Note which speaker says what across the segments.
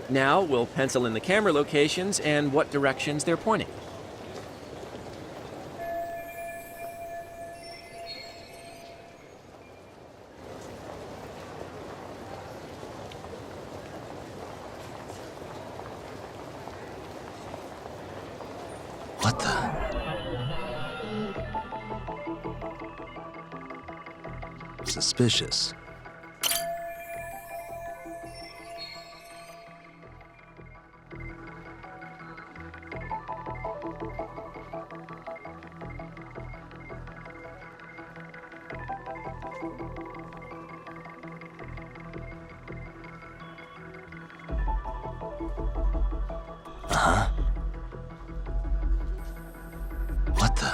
Speaker 1: Now we'll pencil in the camera locations and what directions they're pointing.
Speaker 2: What the? Suspicious. Uh-huh. What the?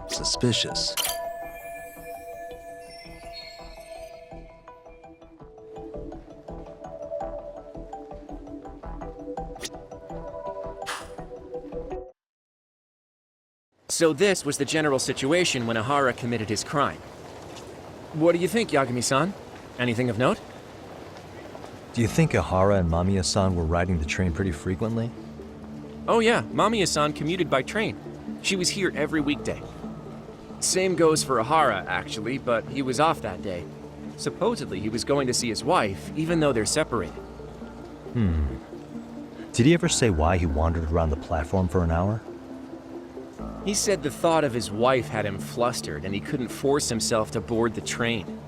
Speaker 2: Suspicious.
Speaker 1: So this was the general situation when Ihara committed his crime. What do you think, Yagami-san? Anything of note?
Speaker 2: Do you think Ihara and Mamiya-san were riding the train pretty frequently?
Speaker 1: Oh yeah, Mamiya-san commuted by train. She was here every weekday. Same goes for Ihara, actually, but he was off that day. Supposedly, he was going to see his wife, even though they're separated.
Speaker 2: Did he ever say why he wandered around the platform for an hour?
Speaker 1: He said the thought of his wife had him flustered and he couldn't force himself to board the train.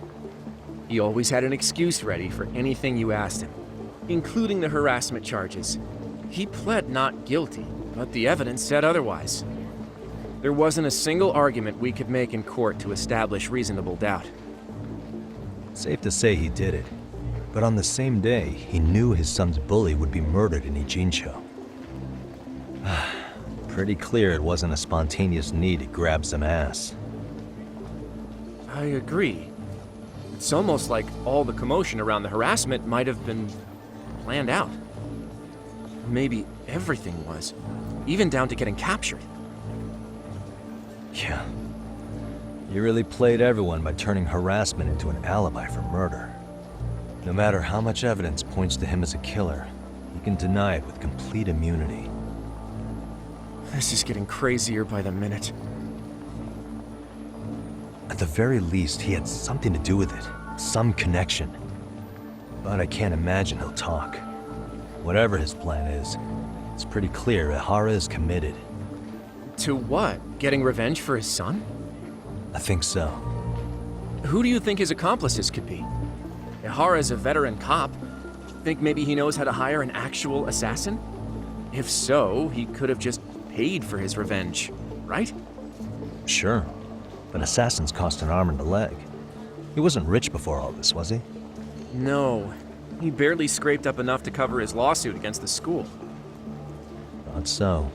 Speaker 1: He always had an excuse ready for anything you asked him, including the harassment charges. He pled not guilty, but the evidence said otherwise. There wasn't a single argument we could make in court to establish reasonable doubt.
Speaker 2: Safe to say he did it. But on the same day, he knew his son's bully would be murdered in Ijincho. Pretty clear it wasn't a spontaneous need to grab some ass.
Speaker 1: I agree. It's almost like all the commotion around the harassment might have been planned out. Maybe everything was, even down to getting captured.
Speaker 2: Yeah. You really played everyone by turning harassment into an alibi for murder. No matter how much evidence points to him as a killer, he can deny it with complete immunity.
Speaker 1: This is getting crazier by the minute.
Speaker 2: At the very least, he had something to do with it. Some connection. But I can't imagine he'll talk. Whatever his plan is, it's pretty clear Ihara is committed.
Speaker 1: To what? Getting revenge for his son?
Speaker 2: I think so.
Speaker 1: Who do you think his accomplices could be? Ihara's a veteran cop. Think maybe he knows how to hire an actual assassin? If so, he could have just paid for his revenge, right?
Speaker 2: Sure. But assassins cost an arm and a leg. He wasn't rich before all this, was he?
Speaker 1: No. He barely scraped up enough to cover his lawsuit against the school.
Speaker 2: Thought so.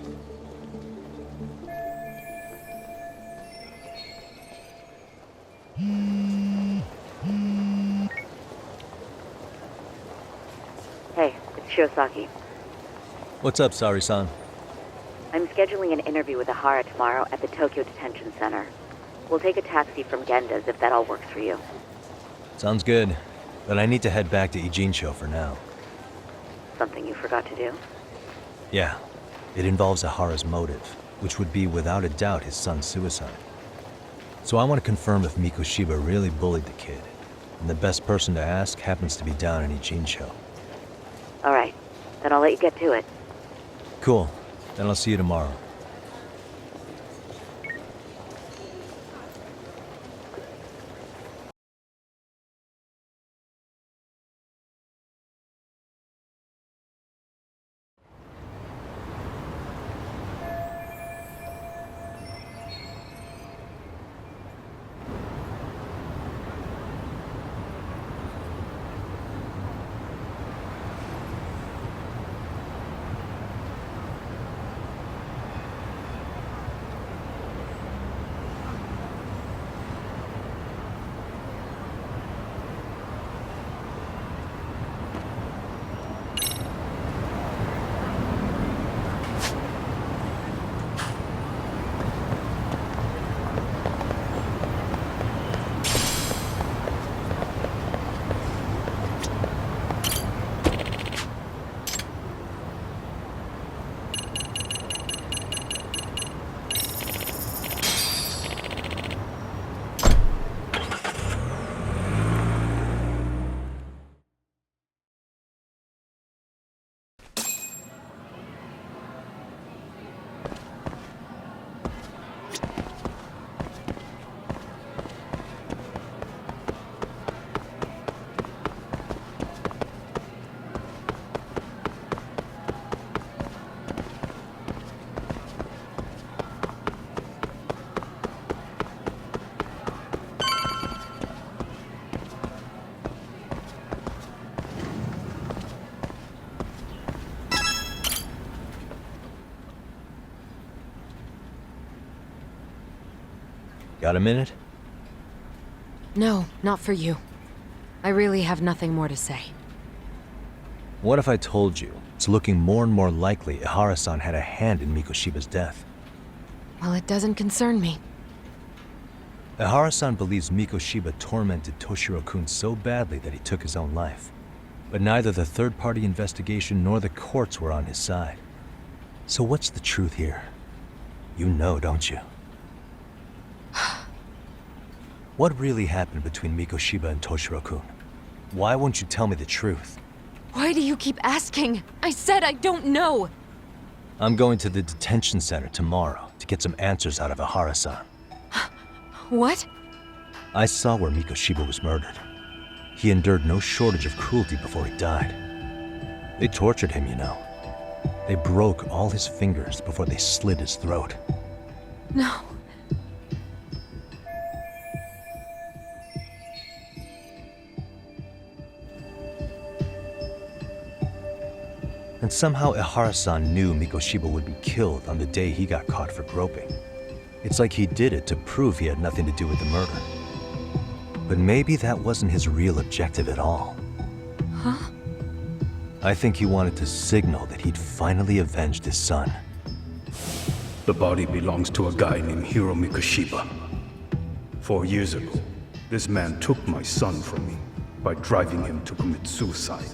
Speaker 3: Hey, it's Shirosaki.
Speaker 2: What's up, Sari-san?
Speaker 3: I'm scheduling an interview with Ihara tomorrow at the Tokyo Detention Center. We'll take a taxi from Genda's if that all works for you.
Speaker 2: Sounds good. But I need to head back to Ijincho for now.
Speaker 3: Something you forgot to do?
Speaker 2: Yeah. It involves Ihara's motive, which would be without a doubt his son's suicide. So I want to confirm if Mikoshiba really bullied the kid. And the best person to ask happens to be down in Ijincho.
Speaker 3: All right. Then I'll let you get to it.
Speaker 2: Cool. Then I'll see you tomorrow. Got a minute?
Speaker 4: No, not for you. I really have nothing more to say.
Speaker 2: What if I told you it's looking more and more likely Ihara-san had a hand in Mikoshiba's death?
Speaker 4: Well, it doesn't concern me.
Speaker 2: Ihara-san believes Mikoshiba tormented Toshiro-kun so badly that he took his own life. But neither the third-party investigation nor the courts were on his side. So what's the truth here? You know, don't you? What really happened between Mikoshiba and Toshiro-kun? Why won't you tell me the truth?
Speaker 4: Why do you keep asking? I said I don't know!
Speaker 2: I'm going to the detention center tomorrow to get some answers out of Ihara-san.
Speaker 4: What?
Speaker 2: I saw where Mikoshiba was murdered. He endured no shortage of cruelty before he died. They tortured him, you know. They broke all his fingers before they slit his throat.
Speaker 4: No.
Speaker 2: And somehow Ihara-san knew Mikoshiba would be killed on the day he got caught for groping. It's like he did it to prove he had nothing to do with the murder. But maybe that wasn't his real objective at all.
Speaker 4: Huh?
Speaker 2: I think he wanted to signal that he'd finally avenged his son.
Speaker 5: The body belongs to a guy named Hiro Mikoshiba. 4 years ago, this man took my son from me by driving him to commit suicide.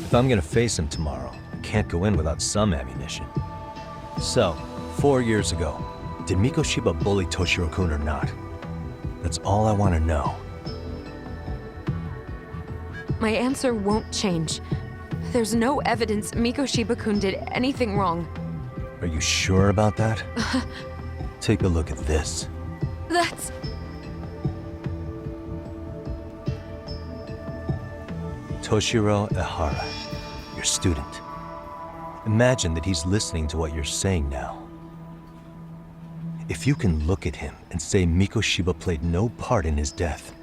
Speaker 2: If I'm gonna face him tomorrow, I can't go in without some ammunition. So, 4 years ago, did Mikoshiba bully Toshiro-kun or not? That's all I want to know.
Speaker 4: My answer won't change. There's no evidence Mikoshiba-kun did anything wrong.
Speaker 2: Are you sure about that? Take a look at this.
Speaker 4: That's...
Speaker 2: Toshiro Ihara, your student. Imagine that he's listening to what you're saying now. If you can look at him and say Mikoshiba played no part in his death,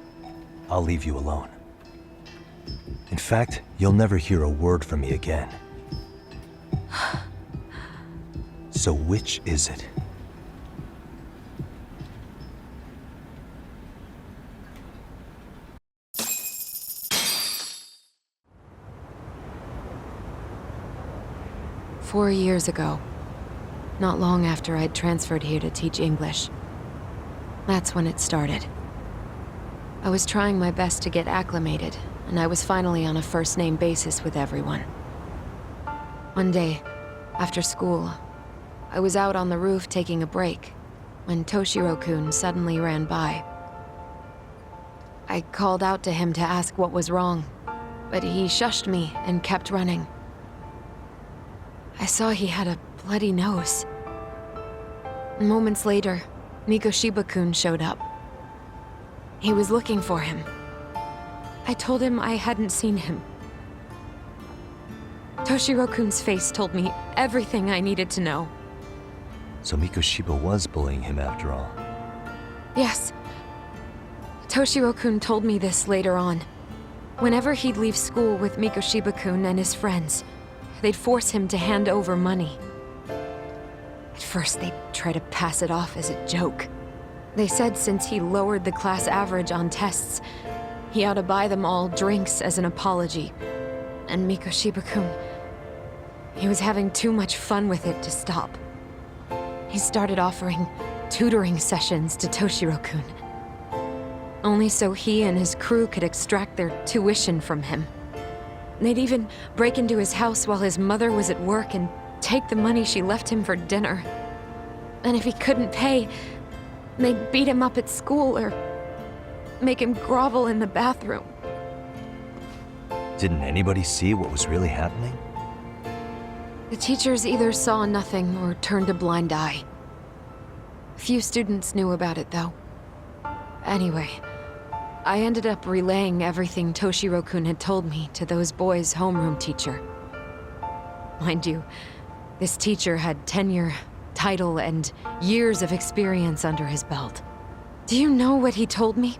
Speaker 2: I'll leave you alone. In fact, you'll never hear a word from me again. So which is it?
Speaker 4: "4 years ago. Not long after I'd transferred here to teach English. That's when it started. I was trying my best to get acclimated, and I was finally on a first-name basis with everyone. One day, after school, I was out on the roof taking a break, when Toshiro-kun suddenly ran by. I called out to him to ask what was wrong, but he shushed me and kept running. I saw he had a bloody nose. Moments later, Mikoshiba-kun showed up. He was looking for him. I told him I hadn't seen him. Toshiro-kun's face told me everything I needed to know.
Speaker 2: So Mikoshiba was bullying him after all.
Speaker 4: Yes. Toshiro-kun told me this later on. Whenever he'd leave school with Mikoshiba-kun and his friends, they'd force him to hand over money. At first, they'd try to pass it off as a joke. They said since he lowered the class average on tests, he ought to buy them all drinks as an apology. And Mikoshiba-kun, he was having too much fun with it to stop. He started offering tutoring sessions to Toshiro-kun. Only so he and his crew could extract their tuition from him. They'd even break into his house while his mother was at work and take the money she left him for dinner. And if he couldn't pay, they'd beat him up at school or make him grovel in the bathroom.
Speaker 2: Didn't anybody see what was really happening?
Speaker 4: The teachers either saw nothing or turned a blind eye. Few students knew about it, though. Anyway, I ended up relaying everything Toshiro-kun had told me to those boys' homeroom teacher. Mind you, this teacher had tenure, title, and years of experience under his belt. Do you know what he told me?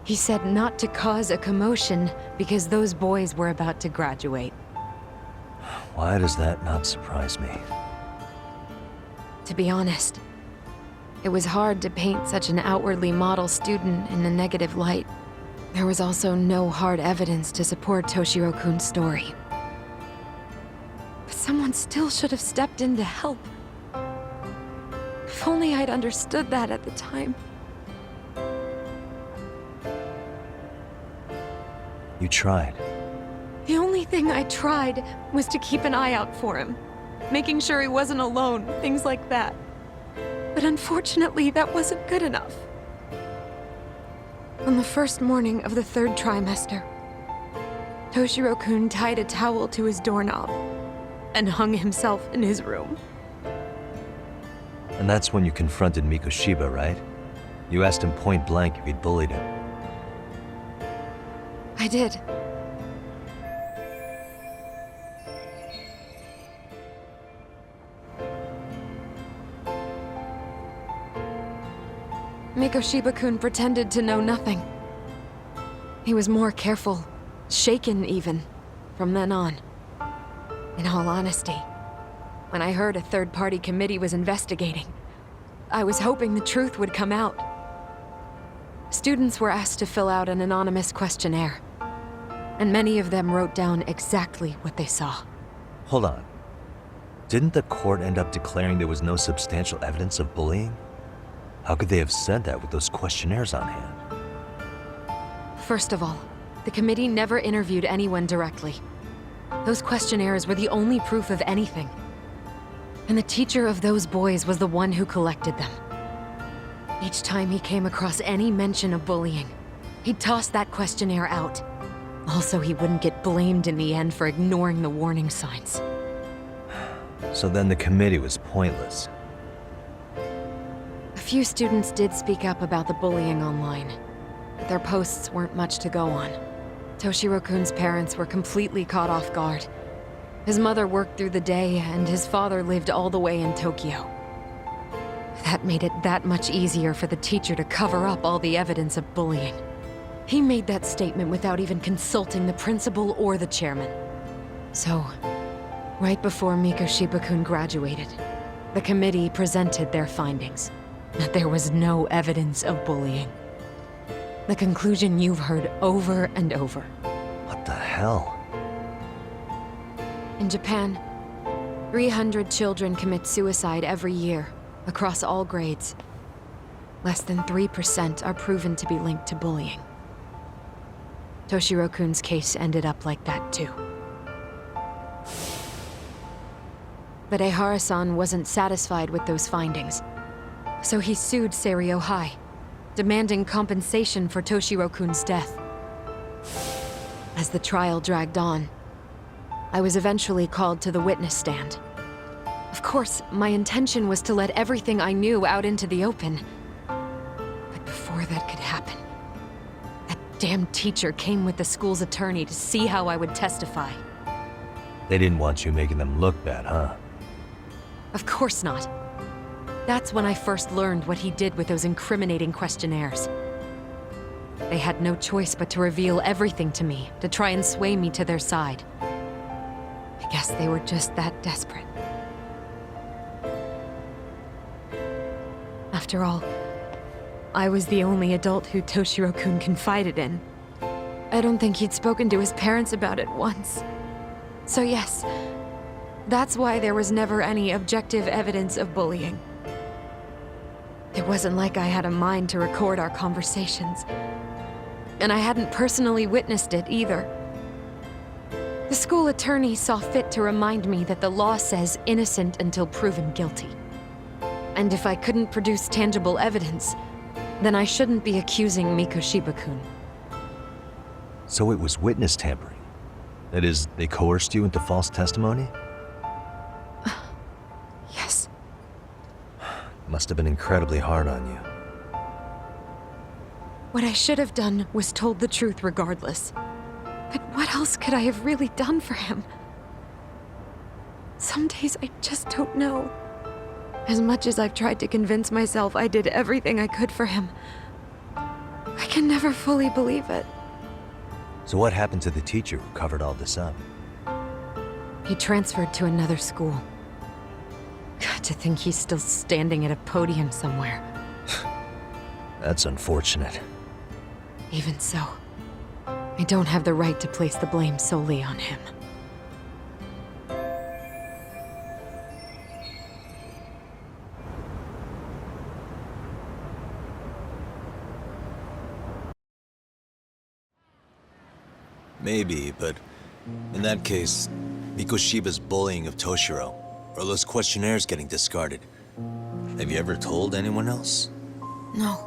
Speaker 4: He said not to cause a commotion because those boys were about to graduate.
Speaker 2: Why does that not surprise me?
Speaker 4: To be honest, It was hard to paint such an outwardly model student in a negative light. There was also no hard evidence to support Toshiro-kun's story. But someone still should have stepped in to help. If only I'd understood that at the time.
Speaker 2: You tried.
Speaker 4: The only thing I tried was to keep an eye out for him, making sure he wasn't alone, things like that. But unfortunately, that wasn't good enough. On the first morning of the 3rd trimester, Toshiro-kun tied a towel to his doorknob and hung himself in his room.
Speaker 2: And that's when you confronted Mikoshiba, right? You asked him point blank if he'd bullied him.
Speaker 4: I did. Mikoshiba-kun pretended to know nothing. He was more careful, shaken even, from then on. In all honesty, when I heard a third-party committee was investigating, I was hoping the truth would come out. Students were asked to fill out an anonymous questionnaire, and many of them wrote down exactly what they saw.
Speaker 2: Hold on. Didn't the court end up declaring there was no substantial evidence of bullying? How could they have said that with those questionnaires on hand?
Speaker 4: First of all, the committee never interviewed anyone directly. Those questionnaires were the only proof of anything. And the teacher of those boys was the one who collected them. Each time he came across any mention of bullying, he'd toss that questionnaire out. Also, he wouldn't get blamed in the end for ignoring the warning signs.
Speaker 2: So then the committee was pointless.
Speaker 4: A few students did speak up about the bullying online, but their posts weren't much to go on. Toshiro-kun's parents were completely caught off guard. His mother worked through the day, and his father lived all the way in Tokyo. That made it that much easier for the teacher to cover up all the evidence of bullying. He made that statement without even consulting the principal or the chairman. So, right before Mikoshiba-kun graduated, the committee presented their findings. That there was no evidence of bullying. The conclusion you've heard over and over.
Speaker 2: What the hell?
Speaker 4: In Japan, 300 children commit suicide every year, across all grades. Less than 3% are proven to be linked to bullying. Toshiro-kun's case ended up like that too. But Ehara-san wasn't satisfied with those findings. So he sued Seiryo High, demanding compensation for Toshiro-kun's death. As the trial dragged on, I was eventually called to the witness stand. Of course, my intention was to let everything I knew out into the open. But before that could happen, that damn teacher came with the school's attorney to see how I would testify.
Speaker 2: They didn't want you making them look bad, huh?
Speaker 4: Of course not. That's when I first learned what he did with those incriminating questionnaires. They had no choice but to reveal everything to me, to try and sway me to their side. I guess they were just that desperate. After all, I was the only adult who Toshiro-kun confided in. I don't think he'd spoken to his parents about it once. So yes, that's why there was never any objective evidence of bullying. It wasn't like I had a mind to record our conversations. And I hadn't personally witnessed it either. The school attorney saw fit to remind me that the law says innocent until proven guilty. And if I couldn't produce tangible evidence, then I shouldn't be accusing Mikoshiba-kun.
Speaker 2: So it was witness tampering. That is, they coerced you into false testimony?
Speaker 4: Yes.
Speaker 2: Must have been incredibly hard on you.
Speaker 4: What I should have done was told the truth regardless. But what else could I have really done for him? Some days I just don't know. As much as I've tried to convince myself I did everything I could for him, I can never fully believe it.
Speaker 2: So what happened to the teacher who covered all this up?
Speaker 4: He transferred to another school. God, to think he's still standing at a podium somewhere.
Speaker 2: That's unfortunate.
Speaker 4: Even so, I don't have the right to place the blame solely on him.
Speaker 2: Maybe, but in that case, Mikoshiba's bullying of Toshiro, or those questionnaires getting discarded. Have you ever told anyone else?
Speaker 4: No.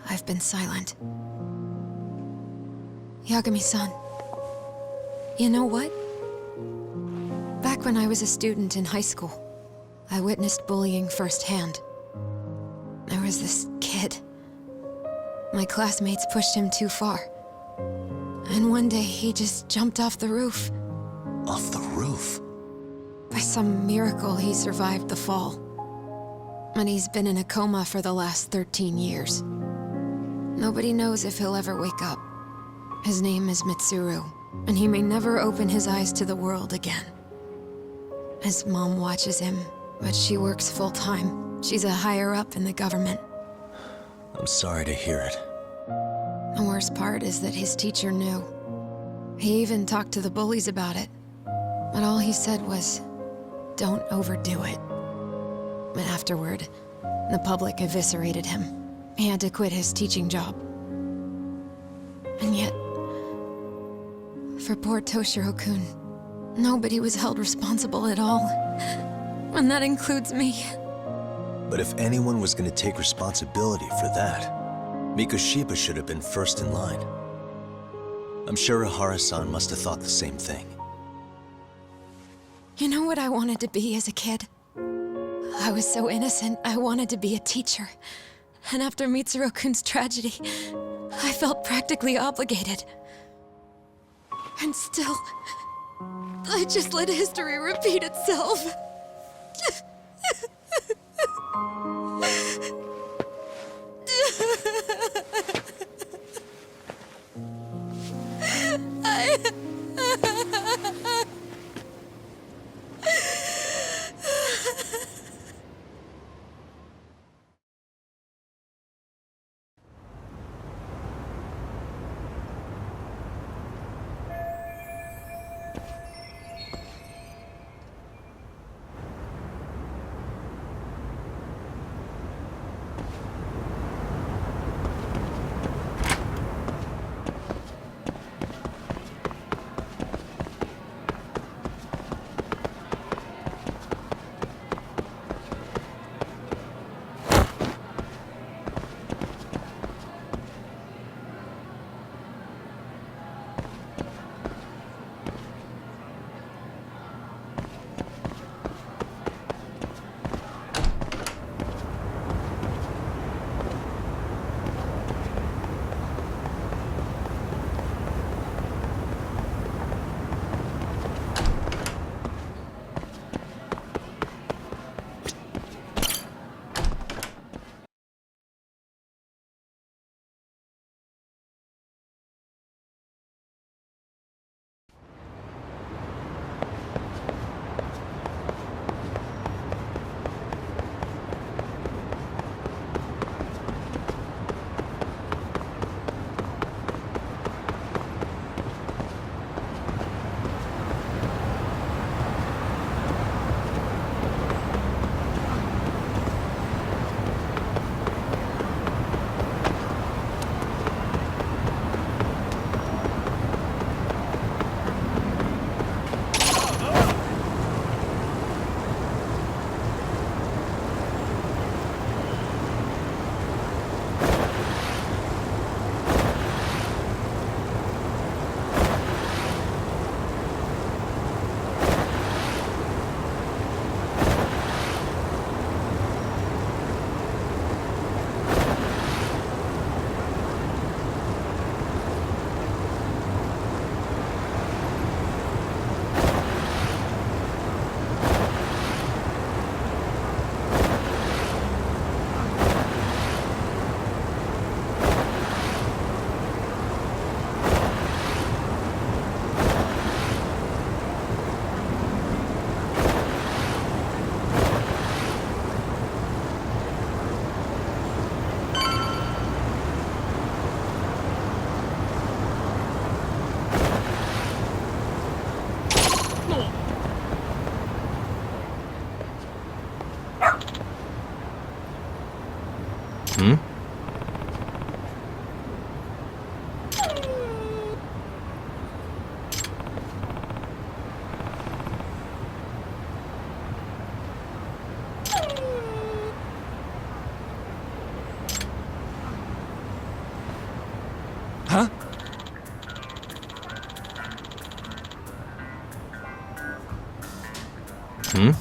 Speaker 4: I've been silent. Yagami-san. You know what? Back when I was a student in high school, I witnessed bullying firsthand. There was this kid. My classmates pushed him too far. And one day he just jumped off the roof.
Speaker 2: Off the roof?
Speaker 4: By some miracle, he survived the fall. And he's been in a coma for the last 13 years. Nobody knows if he'll ever wake up. His name is Mitsuru, and he may never open his eyes to the world again. His mom watches him, but she works full-time. She's a higher-up in the government.
Speaker 2: I'm sorry to hear it.
Speaker 4: The worst part is that his teacher knew. He even talked to the bullies about it. But all he said was, "Don't overdo it." But afterward, the public eviscerated him. He had to quit his teaching job. And yet, for poor Toshiro-kun, nobody was held responsible at all. And that includes me.
Speaker 2: But if anyone was going to take responsibility for that, Mikoshiba should have been first in line. I'm sure Ihara-san must have thought the same thing.
Speaker 4: You know what I wanted to be as a kid? I was so innocent, I wanted to be a teacher. And after Mitsuru-kun's tragedy, I felt practically obligated. And still, I just let history repeat itself.
Speaker 2: Hmm?
Speaker 1: Huh?
Speaker 2: Hmm?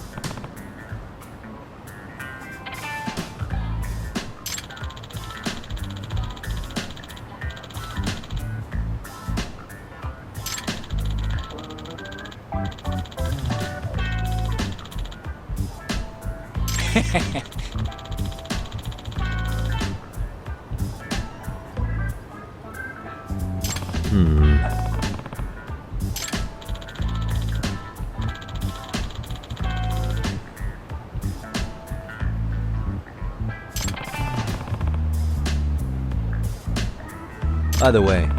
Speaker 2: Either way,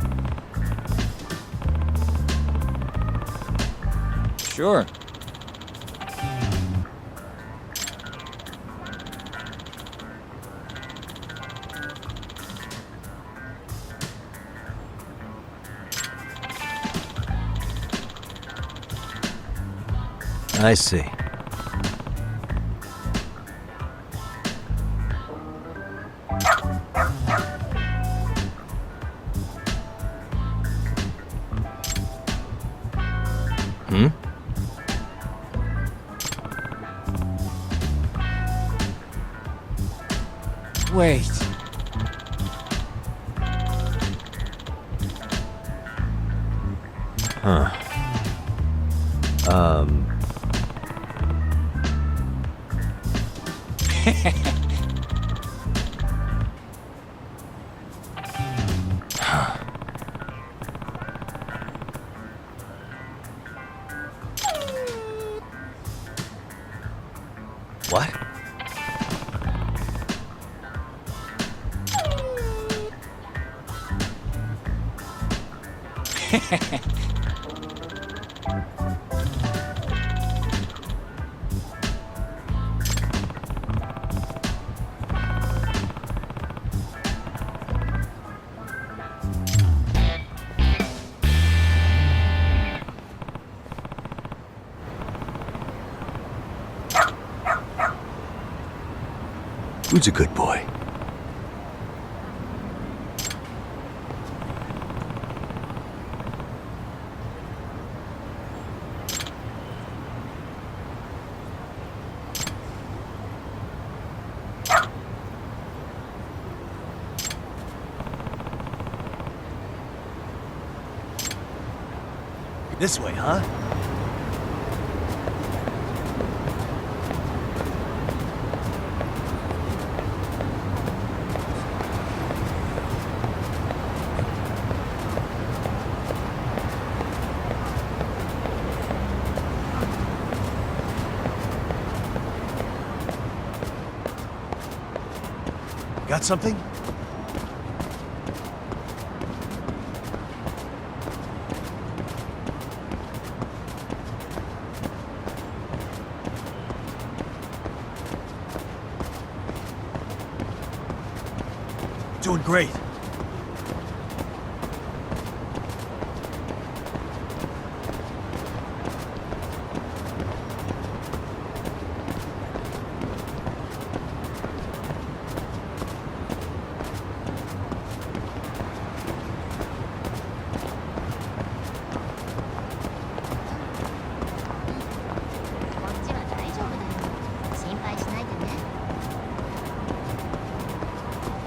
Speaker 6: Sure.
Speaker 2: I see. Hmm?
Speaker 6: Wait.
Speaker 2: Huh. What? Who's a good boy? This way, huh? Got something? Doing great.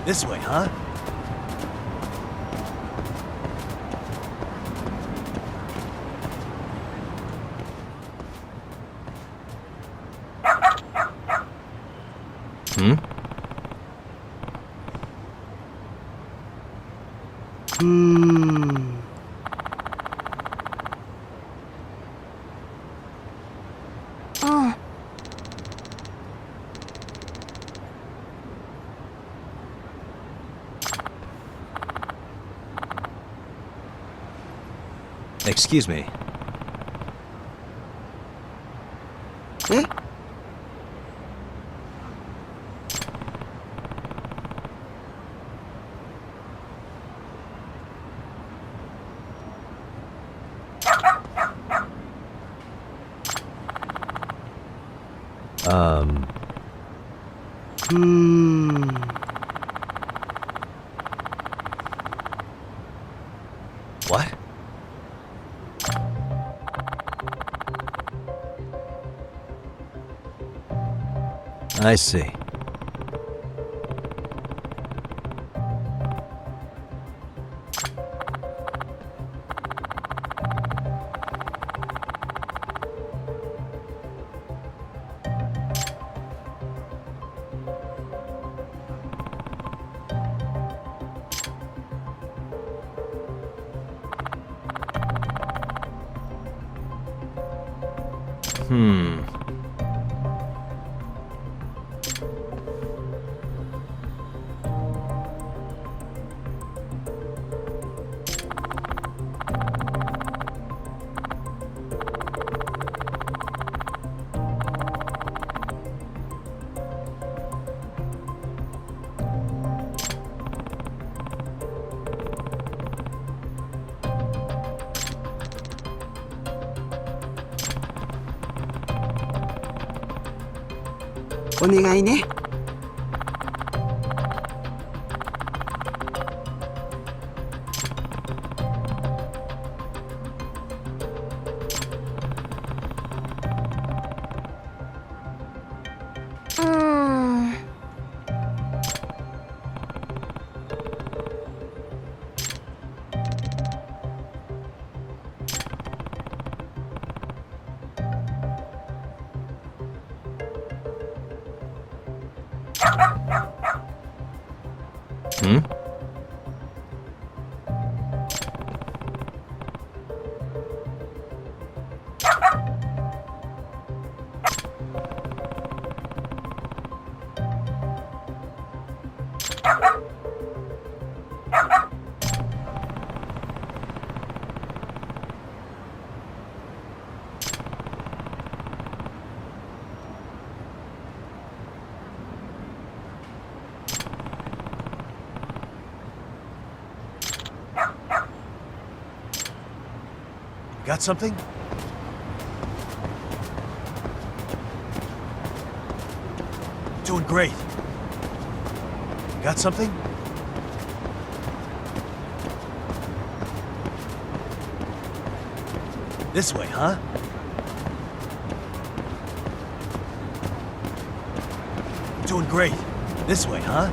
Speaker 2: This way, huh? Hmm? Excuse me. What? I see. Hmm? Got something? Doing great. Got something? This way, huh? Doing great. This way, huh?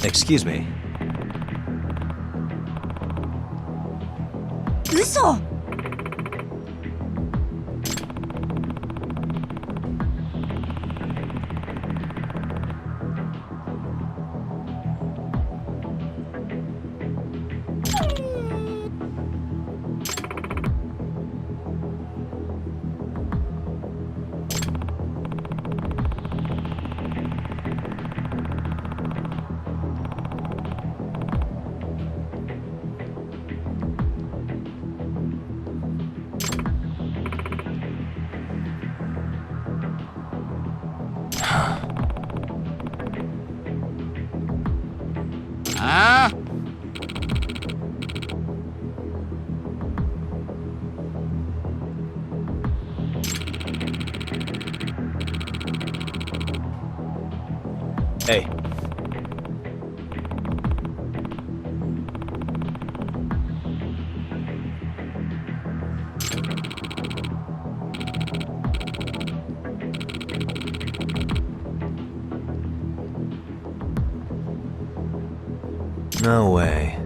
Speaker 2: Excuse me.
Speaker 7: 嘘!
Speaker 2: Hey. No way.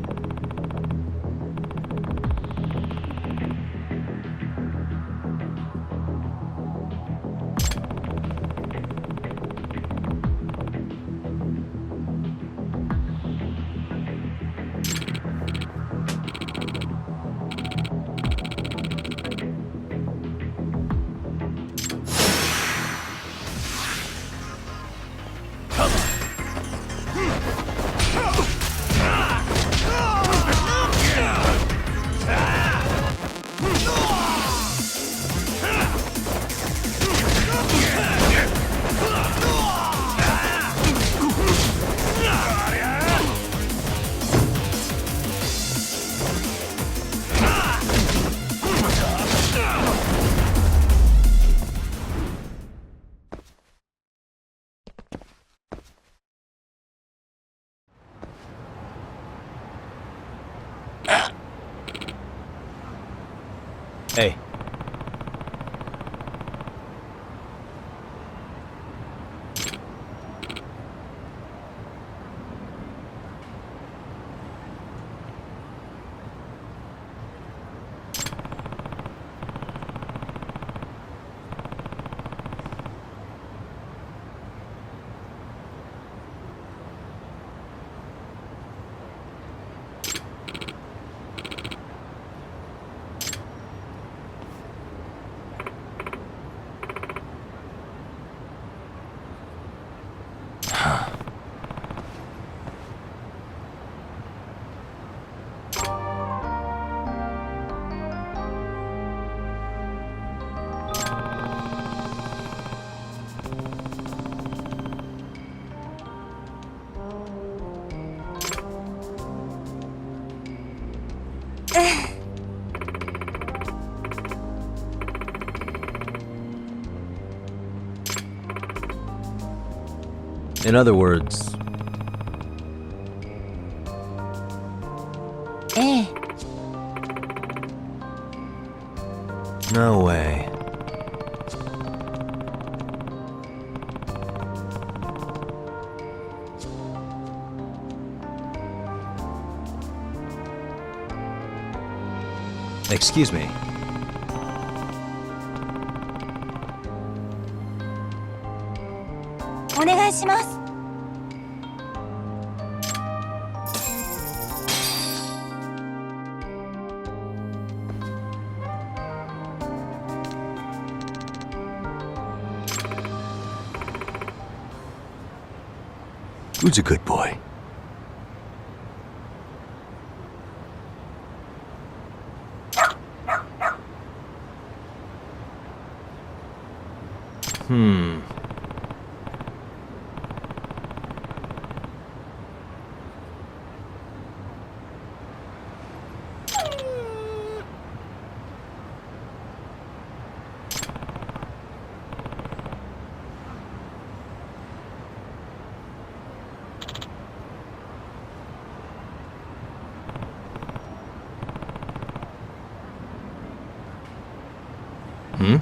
Speaker 2: Hey. In other words,
Speaker 7: ええ
Speaker 2: no way. Excuse me.
Speaker 7: お願いします
Speaker 2: Who's a good boy? Hmm. Hmm?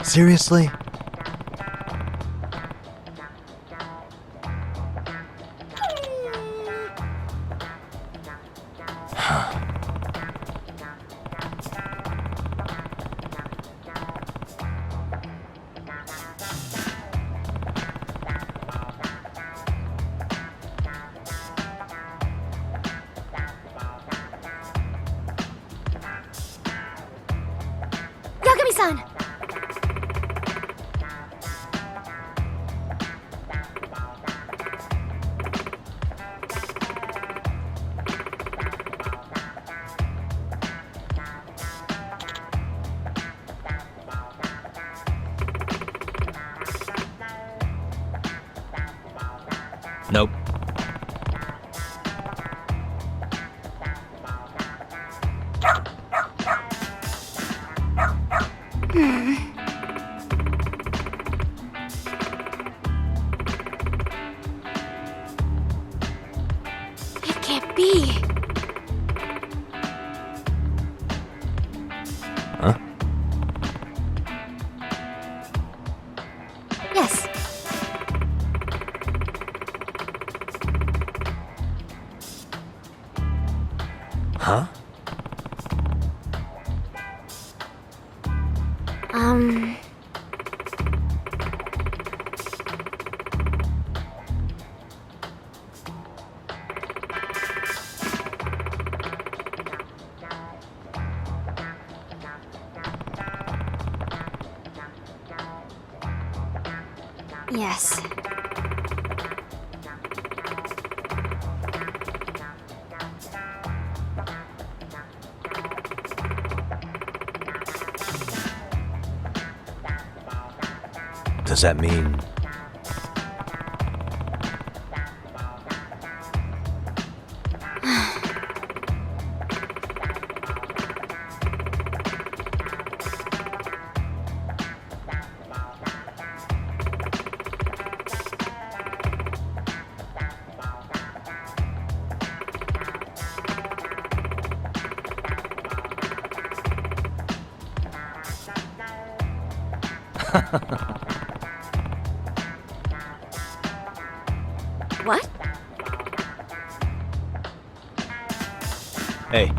Speaker 2: Seriously?
Speaker 7: Yagami-san!
Speaker 2: Nope.
Speaker 7: It can't be.
Speaker 2: Huh?
Speaker 7: Yes.
Speaker 2: Huh?
Speaker 7: Yes.
Speaker 2: Does that mean...
Speaker 7: What?
Speaker 2: Hey.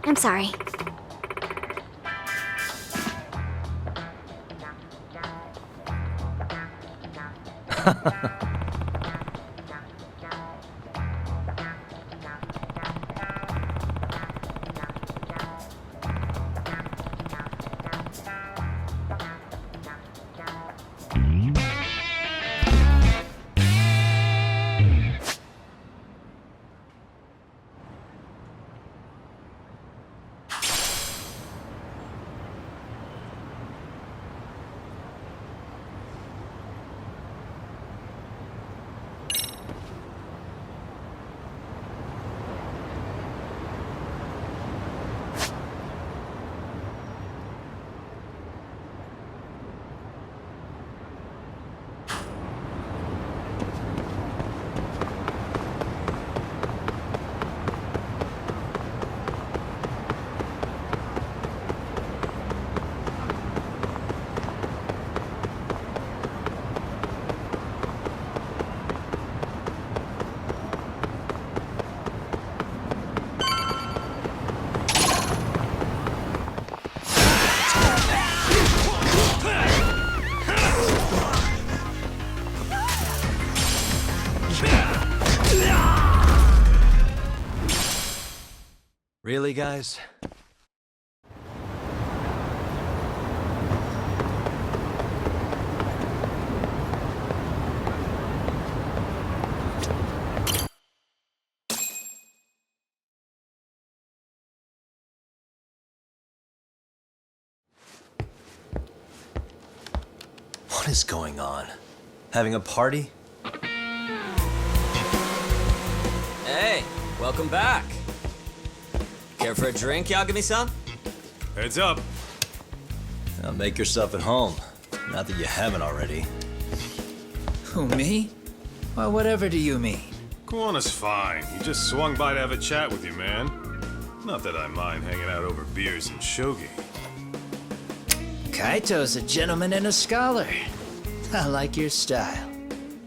Speaker 7: I'm sorry. Really, guys? What is going on? Having a party?
Speaker 8: Hey, welcome back. Care for a drink, Yagami-san?
Speaker 5: Heads up.
Speaker 2: Now make yourself at home. Not that you haven't already.
Speaker 6: Who, me? Well, whatever do you mean?
Speaker 9: Kuwana's fine. He just swung by to have a chat with you, man. Not that I mind hanging out over beers and shogi.
Speaker 6: Kaito's a gentleman and a scholar. I like your style.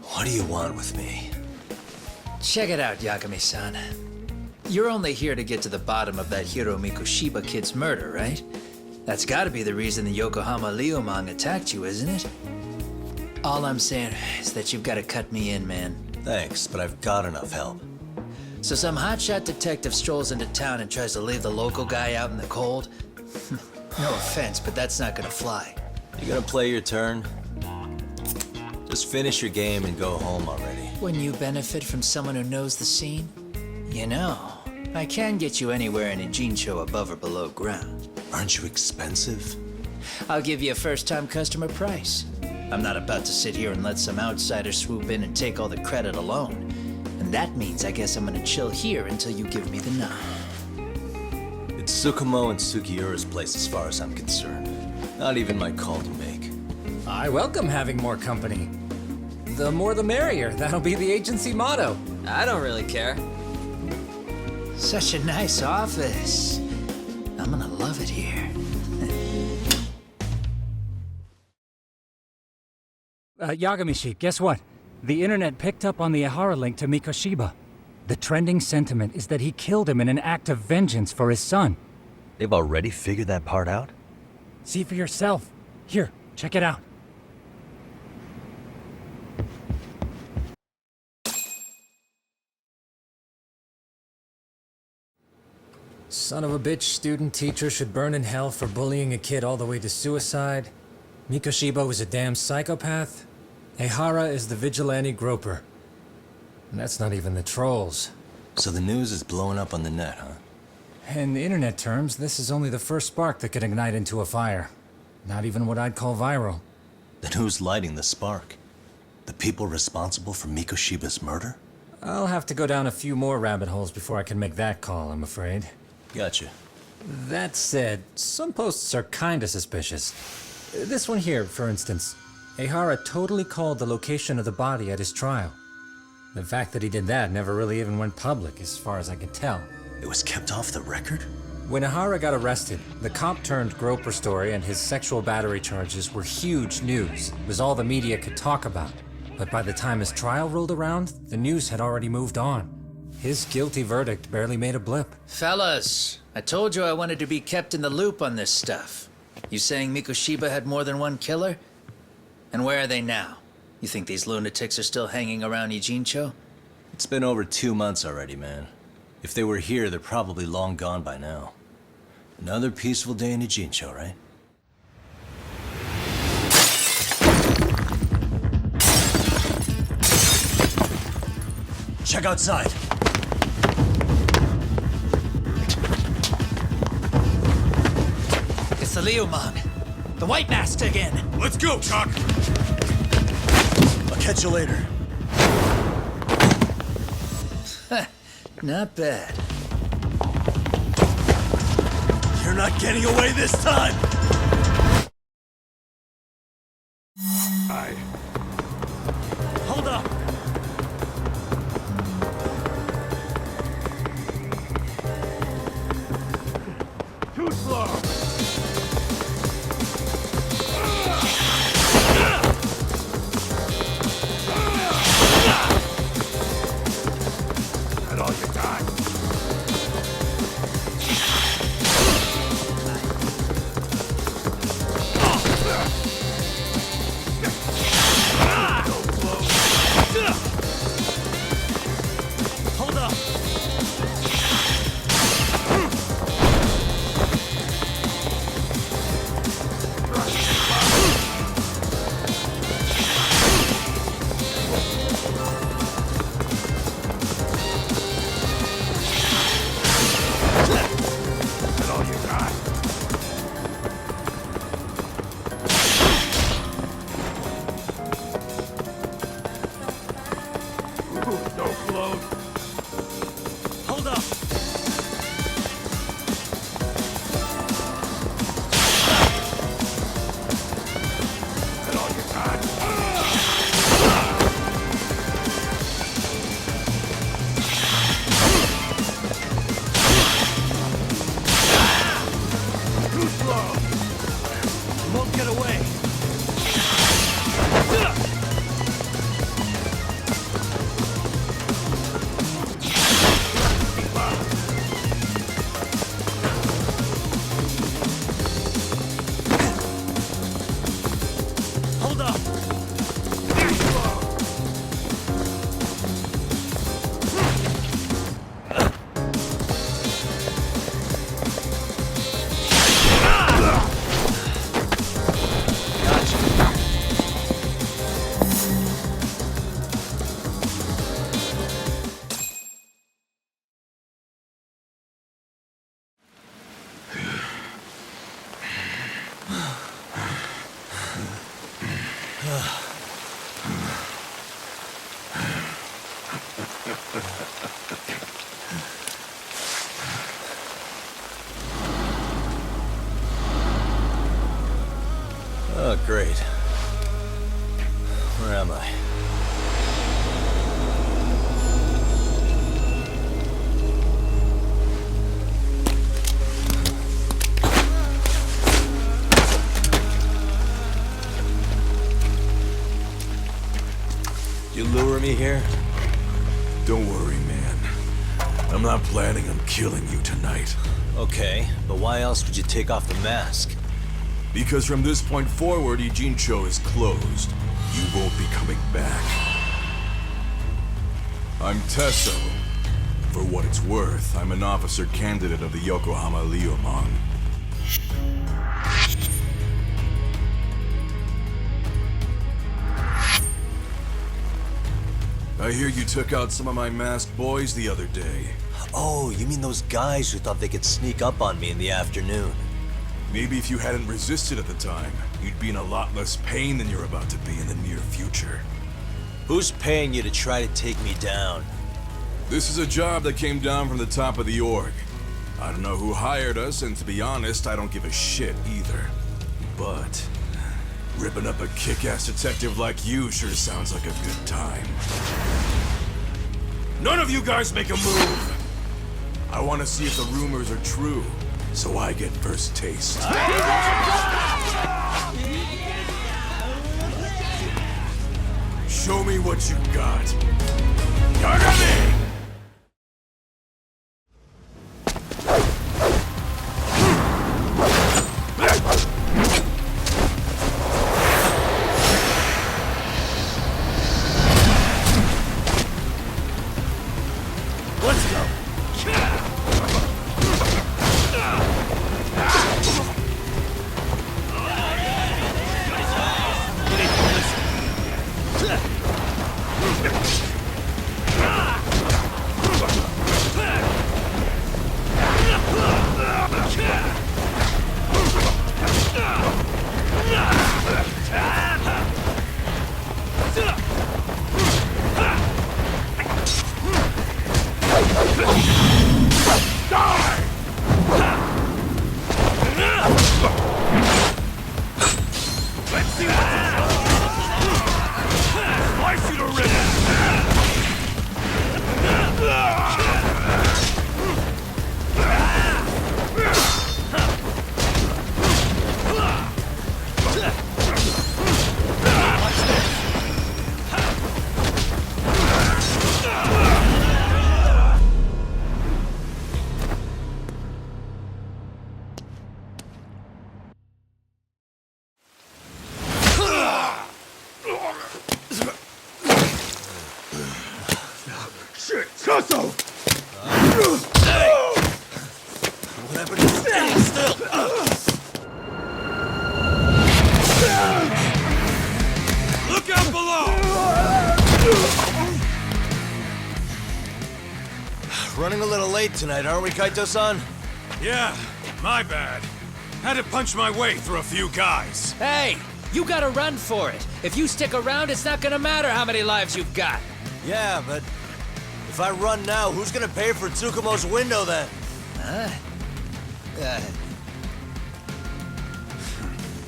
Speaker 2: What do you want with me?
Speaker 6: Check it out, Yagami-san. You're only here to get to the bottom of that Hiro Mikoshiba kid's murder, right? That's gotta be the reason the Yokohama Liumang attacked you, isn't it? All I'm saying is that you've gotta cut me in, man.
Speaker 2: Thanks, but I've got enough help.
Speaker 6: So some hotshot detective strolls into town and tries to leave the local guy out in the cold? No offense, but that's not gonna fly.
Speaker 2: You gonna play your turn? Just finish your game and go home already.
Speaker 6: Wouldn't you benefit from someone who knows the scene? You know, I can get you anywhere in a Jincho above or below ground.
Speaker 2: Aren't you expensive?
Speaker 6: I'll give you a first-time customer price. I'm not about to sit here and let some outsider swoop in and take all the credit alone. And that means I guess I'm gonna chill here until you give me the nod.
Speaker 2: It's Tsukumo and Sugiura's place as far as I'm concerned. Not even my call to make.
Speaker 10: I welcome having more company. The more the merrier. That'll be the agency motto.
Speaker 8: I don't really care.
Speaker 6: Such a nice office. I'm gonna love it here.
Speaker 10: Yagamishi, guess what? The internet picked up on the Ihara link to Mikoshiba. The trending sentiment is that he killed him in an act of vengeance for his son.
Speaker 2: They've already figured that part out?
Speaker 10: See for yourself. Here, check it out. Son of a bitch student teacher should burn in hell for bullying a kid all the way to suicide. Mikoshiba was a damn psychopath. Ehara is the vigilante groper. And that's not even the trolls.
Speaker 7: So the news is blowing up on the net, huh?
Speaker 10: In internet terms, this is only the first spark that could ignite into a fire. Not even what I'd call viral.
Speaker 7: Then who's lighting the spark? The people responsible for Mikoshiba's murder?
Speaker 10: I'll have to go down a few more rabbit holes before I can make that call, I'm afraid.
Speaker 7: Gotcha.
Speaker 10: That said, some posts are kinda suspicious. This one here, for instance. Ehara totally called the location of the body at his trial. The fact that he did that never really even went public, as far as I can tell.
Speaker 7: It was kept off the record?
Speaker 10: When Ehara got arrested, the cop-turned-groper story and his sexual battery charges were huge news. It was all the media could talk about. But by the time his trial rolled around, the news had already moved on. His guilty verdict barely made a blip.
Speaker 6: Fellas, I told you I wanted to be kept in the loop on this stuff. You saying Mikoshiba had more than one killer? And where are they now? You think these lunatics are still hanging around Ijincho?
Speaker 7: It's been over 2 months already, man. If they were here, they're probably long gone by now. Another peaceful day in Ijincho, right? Check outside.
Speaker 6: It's the Leomon. The White Mask again.
Speaker 9: Let's go, Chuck!
Speaker 7: I'll catch you later.
Speaker 6: Not bad.
Speaker 7: You're not getting away this time! Hold up!
Speaker 9: Too slow! That all you got?
Speaker 7: Hold up!
Speaker 9: That all you got? Ooh, so close.
Speaker 7: Hold up!
Speaker 9: That all you got? Too slow!
Speaker 7: You won't get away! Hold up! Oh, great. Where am I? here?
Speaker 11: Don't worry, man. I'm not planning on killing you tonight.
Speaker 7: Okay, but why else would you take off the mask?
Speaker 11: Because from this point forward, Ijincho is closed. You won't be coming back. I'm Tesso. For what it's worth, I'm an officer candidate of the Yokohama Leomon. I hear you took out some of my masked boys the other day.
Speaker 7: Oh, you mean those guys who thought they could sneak up on me in the afternoon?
Speaker 11: Maybe if you hadn't resisted at the time, you'd be in a lot less pain than you're about to be in the near future.
Speaker 7: Who's paying you to try to take me down?
Speaker 11: This is a job that came down from the top of the org. I don't know who hired us, and to be honest, I don't give a shit either. But ripping up a kick-ass detective like you sure sounds like a good time. None of you guys make a move! I want to see if the rumors are true, so I get first taste. Show me what you got. Yagami!
Speaker 9: Let's go. Shit, Tesso!
Speaker 7: What happened to standing still?
Speaker 9: Look out below!
Speaker 7: Running a little late tonight, aren't we, Kaito-san?
Speaker 9: Yeah, my bad. Had to punch my way through a few guys.
Speaker 6: Hey, you gotta run for it. If you stick around, it's not gonna matter how many lives you've got.
Speaker 7: Yeah, but if I run now, who's gonna pay for Tsukumo's window then?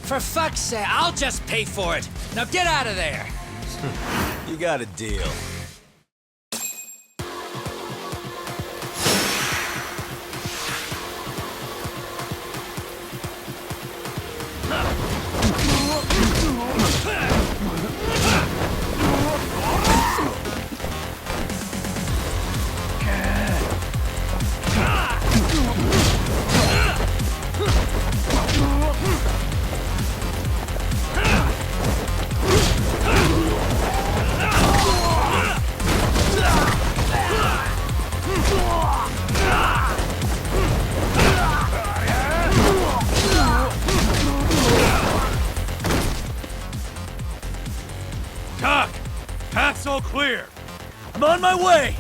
Speaker 6: For fuck's sake, I'll just pay for it. Now get out of there.
Speaker 7: You got a deal.
Speaker 9: Doc, path's all clear.
Speaker 7: I'm on my way!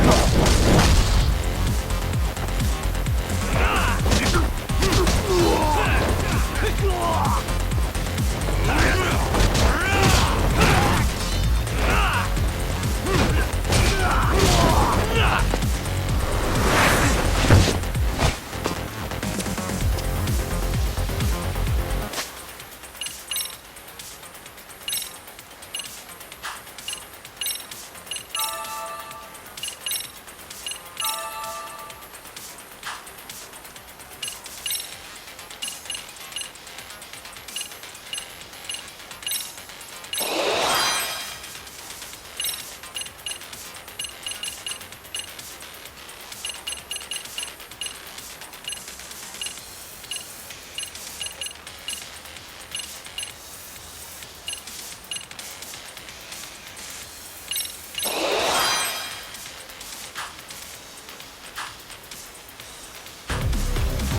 Speaker 11: Ugh!